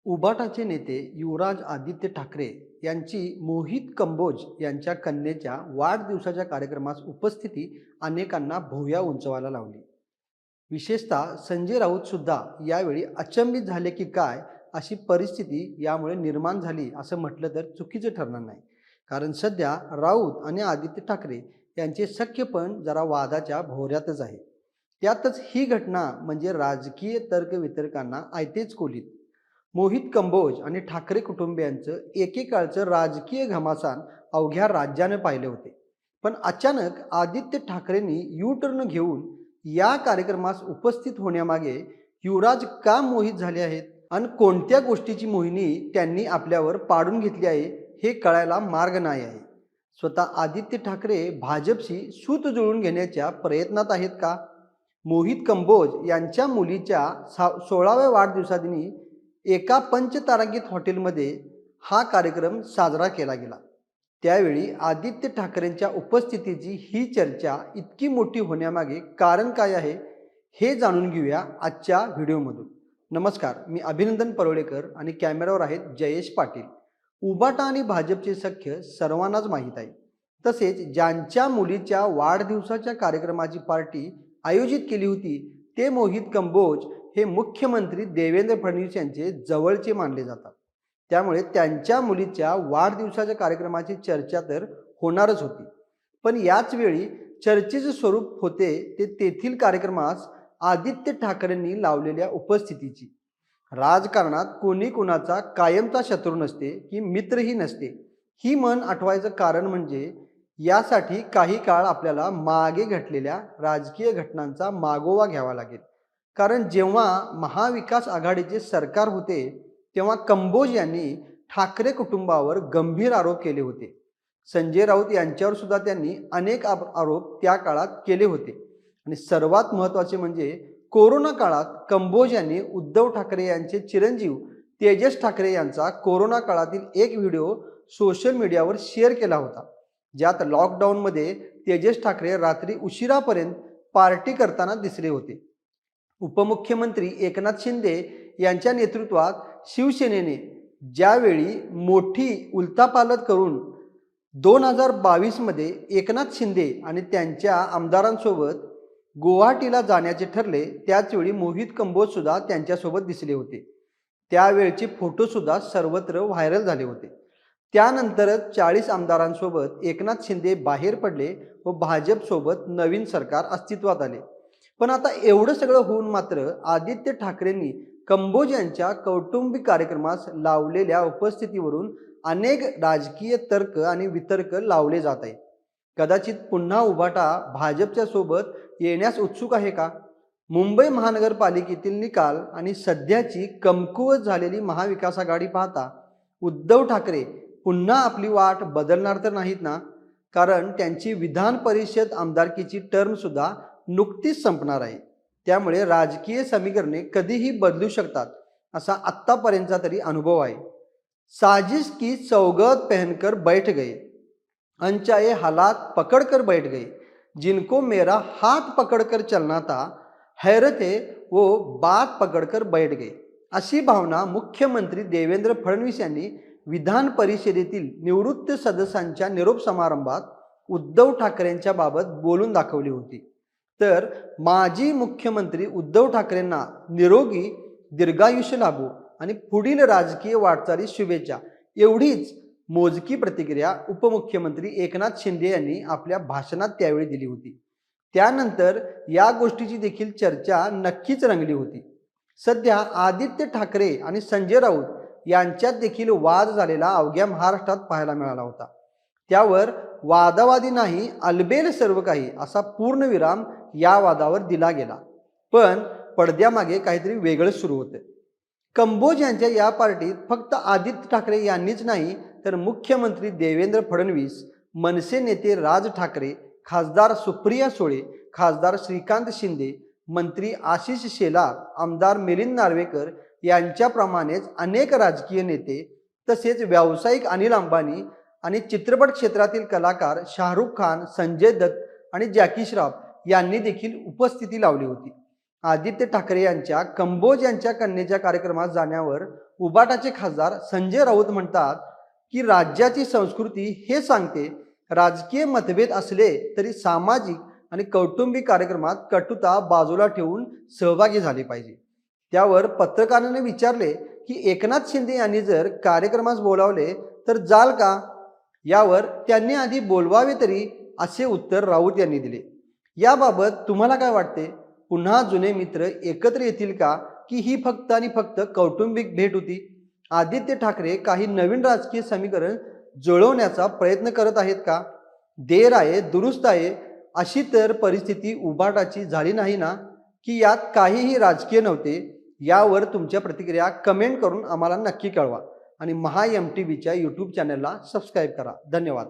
उबाटाचे नेते युवराज आदित्य ठाकरे यांची मोहित कंबोज यांच्या कन्येच्या वाढदिवसाच्या कार्यक्रमास उपस्थिती अनेकांना भुवया उंचवायला लावली. विशेषतः संजय राऊत सुद्धा यावेळी अचंबित झाले की काय अशी परिस्थिती यामुळे निर्माण झाली असं म्हटलं तर चुकीचं ठरणार नाही. कारण सध्या राऊत आणि आदित्य ठाकरे यांचे सख्यपण जरा वादाच्या भोवऱ्यातच आहे. त्यातच ही घटना म्हणजे राजकीय तर्कवितर्कांना आयतेच कोलीत. मोहित कंबोज आणि ठाकरे कुटुंबियांचं एकेकाळचं राजकीय घमासान अवघ्या राज्याने पाहिले होते. पण अचानक आदित्य ठाकरेंनी यू टर्न घेऊन या कार्यक्रमास उपस्थित होण्यामागे युवराज का मोहित झाले आहेत आणि कोणत्या गोष्टीची मोहिनी त्यांनी आपल्यावर पाडून घेतली आहे हे कळायला मार्ग नाही आहे. स्वतः आदित्य ठाकरे भाजपशी सूत जुळून घेण्याच्या प्रयत्नात आहेत का? मोहित कंबोज यांच्या मुलीच्या 16व्या वाढदिवसादिनी एका पंचतारांकित हॉटेलमध्ये हा कार्यक्रम साजरा केला गेला. त्यावेळी आदित्य ठाकरेंच्या उपस्थितीची ही चर्चा इतकी मोठी होण्यामागे कारण काय आहे हे जाणून घेऊया आजच्या व्हिडिओमधून. नमस्कार, मी अभिनंदन परोळेकर आणि कॅमेरावर आहेत जयेश पाटील. उबाटा आणि भाजपचे सख्य सर्वांनाच माहीत आहे. तसेच ज्यांच्या मुलीच्या वाढदिवसाच्या कार्यक्रमाची पार्टी आयोजित केली होती ते मोहित कंबोज हे मुख्यमंत्री देवेंद्र फडणवीस यांचे जवळचे मानले जातात. त्यामुळे त्यांच्या मुलीच्या वाढदिवसाच्या कार्यक्रमाची चर्चा तर होणारच होती. पण याच वेळी चर्चेचे स्वरूप होते ते तेथील कार्यक्रमास आदित्य ठाकरेंनी लावलेल्या उपस्थितीची. राजकारणात कोणी कुणाचा कायमचा शत्रू नसते की मित्रही नसते ही म्हण आठवायचं कारण म्हणजे यासाठी काही काळ आपल्याला मागे घडलेल्या राजकीय घटनांचा मागोवा घ्यावा लागेल. कारण जेव्हा महाविकास आघाडीचे सरकार होते तेव्हा कंबोज यांनी ठाकरे कुटुंबावर गंभीर आरोप केले होते. संजय राऊत यांच्यावर सुद्धा त्यांनी अनेक आरोप त्या काळात केले होते. आणि सर्वात महत्त्वाचे म्हणजे कोरोना काळात कंबोज यांनी उद्धव ठाकरे यांचे चिरंजीव तेजस ठाकरे यांचा कोरोना काळातील एक व्हिडिओ सोशल मीडियावर शेअर केला होता, ज्यात लॉकडाऊनमध्ये तेजस ठाकरे रात्री उशिरापर्यंत पार्टी करताना दिसले होते. उपमुख्यमंत्री एकनाथ शिंदे यांच्या नेतृत्वात शिवसेनेने ज्यावेळी मोठी उलथापालथ करून 2022 मध्ये एकनाथ शिंदे आणि त्यांच्या आमदारांसोबत गुवाहाटीला जाण्याचे ठरले, त्याचवेळी मोहित कंबोज सुद्धा त्यांच्यासोबत दिसले होते. त्यावेळचे फोटो सुद्धा सर्वत्र व्हायरल झाले होते. त्यानंतरच 40 आमदारांसोबत एकनाथ शिंदे बाहेर पडले व भाजपसोबत नवीन सरकार अस्तित्वात आले. पण आता एवढं सगळं होऊन मात्र आदित्य ठाकरेंनी कंबोज यांच्या कौटुंबिक कार्यक्रमास लावलेल्या उपस्थितीवरून अनेक राजकीय तर्क आणि वितर्क लावले जात आहेत. कदाचित पुन्हा उबाटा भाजपच्या सोबत येण्यास उत्सुक आहे का? मुंबई महानगरपालिकेतील निकाल आणि सध्याची कमकुवत झालेली महाविकास आघाडी पाहता उद्धव ठाकरे पुन्हा आपली वाट बदलणार तर नाहीत ना? कारण त्यांची विधान परिषद आमदारकीची टर्म सुद्धा नुकतीच संपणार आहे. त्यामुळे राजकीय समीकरणे कधीही बदलू शकतात असा आत्तापर्यंतचा तरी अनुभव आहे. साजिश की सौगत पहनकर बैठ गए, अनचाहे हालात पकड़कर बैठ गए, जिनको मेरा हाथ पकड़कर चलना था, हैरत है वो बात पकड़कर बैठ गए, अशी भावना मुख्यमंत्री देवेंद्र फडणवीस यांनी विधान परिषदेतील निवृत्त सदस्यांच्या निरोप समारंभात उद्धव ठाकरेंच्या बाबत बोलून दाखवली होती. तर माजी मुख्यमंत्री उद्धव ठाकरेंना निरोगी दीर्घायुष्य लाभो आणि पुढील राजकीय वाटचालीस शुभेच्छा, एवढीच मोजकी प्रतिक्रिया उपमुख्यमंत्री एकनाथ शिंदे यांनी आपल्या भाषणात त्यावेळी दिली होती. त्यानंतर या गोष्टीची देखील चर्चा नक्कीच रंगली होती. सध्या आदित्य ठाकरे आणि संजय राऊत यांच्यात देखील वाद झालेला अवघ्या महाराष्ट्रात पाहायला मिळाला होता. त्यावर वादावादी नाही, अलबेल सर्व काही असा पूर्णविराम या वादावर दिला गेला. पण पडद्यामागे काहीतरी वेगळंच सुरू होतं. कंबोज यांच्या या पार्टीत फक्त आदित्य ठाकरे यांनीच नाही तर मुख्यमंत्री देवेंद्र फडणवीस, मनसे नेते राज ठाकरे, खासदार सुप्रिया सुळे, खासदार श्रीकांत शिंदे, मंत्री आशिष शेलार, आमदार मिलिंद नार्वेकर यांच्याप्रमाणेच अनेक राजकीय नेते, तसेच व्यावसायिक अनिल अंबानी आणि चित्रपट क्षेत्रातील कलाकार शाहरुख खान, संजय दत्त आणि जॅकी श्रॉफ यांनी देखील उपस्थिती लावली होती. आदित्य ठाकरे यांच्या कंबोज यांच्या कन्येच्या कार्यक्रमात जाण्यावर उबाटाचे खासदार संजय राऊत म्हणतात की राज्याची संस्कृती हे सांगते राजकीय मतभेद असले तरी सामाजिक आणि कौटुंबिक कार्यक्रमात कटुता बाजूला ठेवून सहभागी झाले पाहिजे. त्यावर पत्रकाराने विचारले की एकनाथ शिंदे यांनी जर कार्यक्रमास बोलावले तर जाल का? यावर त्यांनी आधी बोलवावे तरी, असे उत्तर राऊत यांनी दिले. याबाबत तुम्हाला काय वाटते? पुन्हा जुने मित्र एकत्र येतील का, की ही फक्त आणि फक्त कौटुंबिक भेट होती? आदित्य ठाकरे काही नवीन राजकीय समीकरण जुळवण्याचा प्रयत्न करत आहेत का? देर आहे दुरुस्त आहे अशी तर परिस्थिती उबाटाची झाली नाही ना, की यात काहीही राजकीय नव्हते? यावर तुमच्या प्रतिक्रिया कमेंट करून आम्हाला नक्की कळवा आणि महा MTVच्या यूट्यूब चॅनलला सबस्क्राईब करा. धन्यवाद.